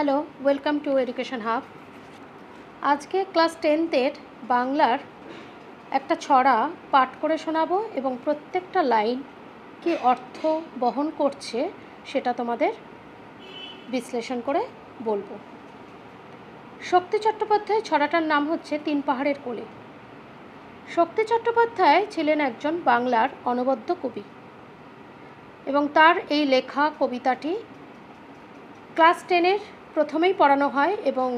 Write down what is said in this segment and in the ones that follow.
Hello, welcome to education hub. আজকে class 10th বাংলার একটা ছড়া পাঠ করে শোনাবো এবং প্রত্যেকটা লাইন কি অর্থ বহন করছে সেটা তোমাদের বিশ্লেষণ করে বলবো। শক্তি চট্টোপাধ্যায় ছড়াটার নাম হচ্ছে তিন পাহাড়ের কোলে। শক্তি চট্টোপাধ্যায় ছিলেন একজন বাংলার অনবদ্য কবি এবং তার এই লেখা কবিতাটি ক্লাস 10-এর প্রথমেই পড়ানো হয় এবং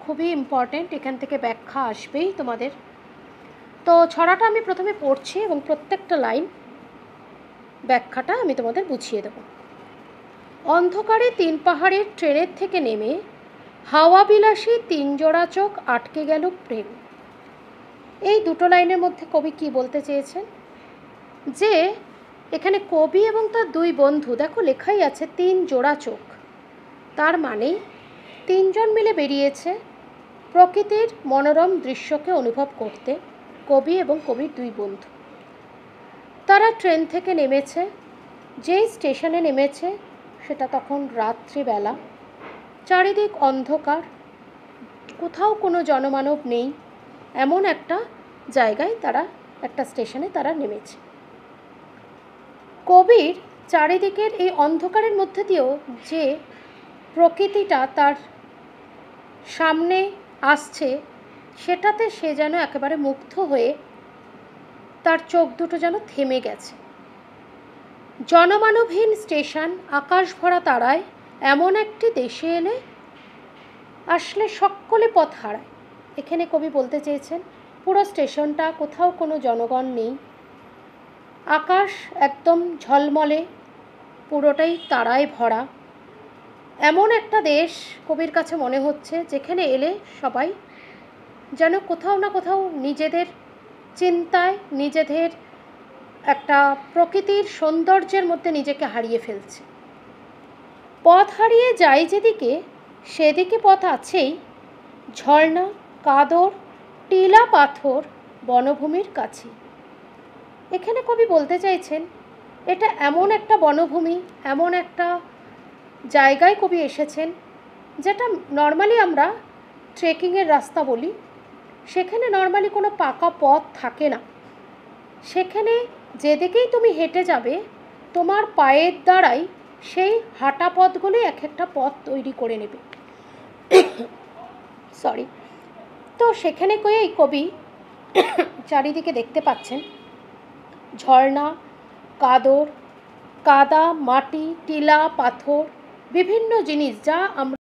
খুবই ইম্পর্টেন্ট, এখান থেকে ব্যাখ্যা আসবেই তোমাদের। তো ছড়াটা আমি প্রথমে পড়ছি এবং প্রত্যেকটা লাইন ব্যাখ্যাটা আমি তোমাদের বুঝিয়ে দেব। অন্ধকারে তিন পাহাড়ের ট্রেনের থেকে নেমে হাওয়া বিলাসী তিন জোড়া চোখ আটকে গেল প্রেম। এই দুটো লাইনের মধ্যে কবি কি বলতে চেয়েছেন, যে এখানে কবি এবং তার দুই বন্ধু, দেখো লেখাই আছে তিন জোড়া চোখ, তার মানেই তিনজন মিলে বেরিয়েছে প্রকৃতির মনোরম দৃশ্যকে অনুভব করতে। কবি এবং কবির দুই বন্ধু তারা ট্রেন থেকে নেমেছে। যেই স্টেশনে নেমেছে সেটা তখন রাত্রিবেলা, চারিদিক অন্ধকার, কোথাও কোনো জনমানব নেই, এমন একটা জায়গায় তারা, একটা স্টেশনে তারা নেমেছে। কবির চারিদিকের এই অন্ধকারের মধ্যে দিয়েও যে প্রকৃতিটা তার সামনে আসছে সেটাতে সে যেন একেবারে মুগ্ধ হয়ে তার চোখ দুটো যেন থেমে গেছে। জনমানবহীন স্টেশন, আকাশ ভরা তারায় এমন একটি দেশে এলে আসলে সকলে পথ হারায়। এখানে কবি বলতে চেয়েছেন পুরো স্টেশনটা, কোথাও কোনো জনগণ নেই, আকাশ একদম ঝলমলে, পুরোটাই তারায় ভরা। এমন একটা দেশ কবির কাছে মনে হচ্ছে যেখানে এলে সবাই যেন কোথাও না কোথাও নিজেদের চিন্তায়, নিজেদের একটা প্রকৃতির সৌন্দর্যের মধ্যে নিজেকে হারিয়ে ফেলছে। পথ হারিয়ে যায় যেদিকে সেদিকে পথ আছেই, ঝর্ণা, কাদর, টিলা পাথর বনভূমির কাছে। এখানে কবি বলতে চাইছেন এটা এমন একটা বনভূমি, এমন একটা জায়গায় কবি এসেছেন যেটা নর্মালি আমরা ট্রেকিংয়ের রাস্তা বলি। সেখানে নর্মালি কোনো পাকা পথ থাকে না, সেখানে যেদিকেই তুমি হেঁটে যাবে তোমার পায়ের দ্বারাই সেই হাঁটা পথগুলি এক একটা পথ তৈরি করে নেবে। সরি। তো সেখানে কবি চারিদিকে দেখতে পাচ্ছেন ঝর্ণা, কাদর, কাদা, মাটি, টিলা, পাথর, বিভিন্ন জিনিস যা আমরা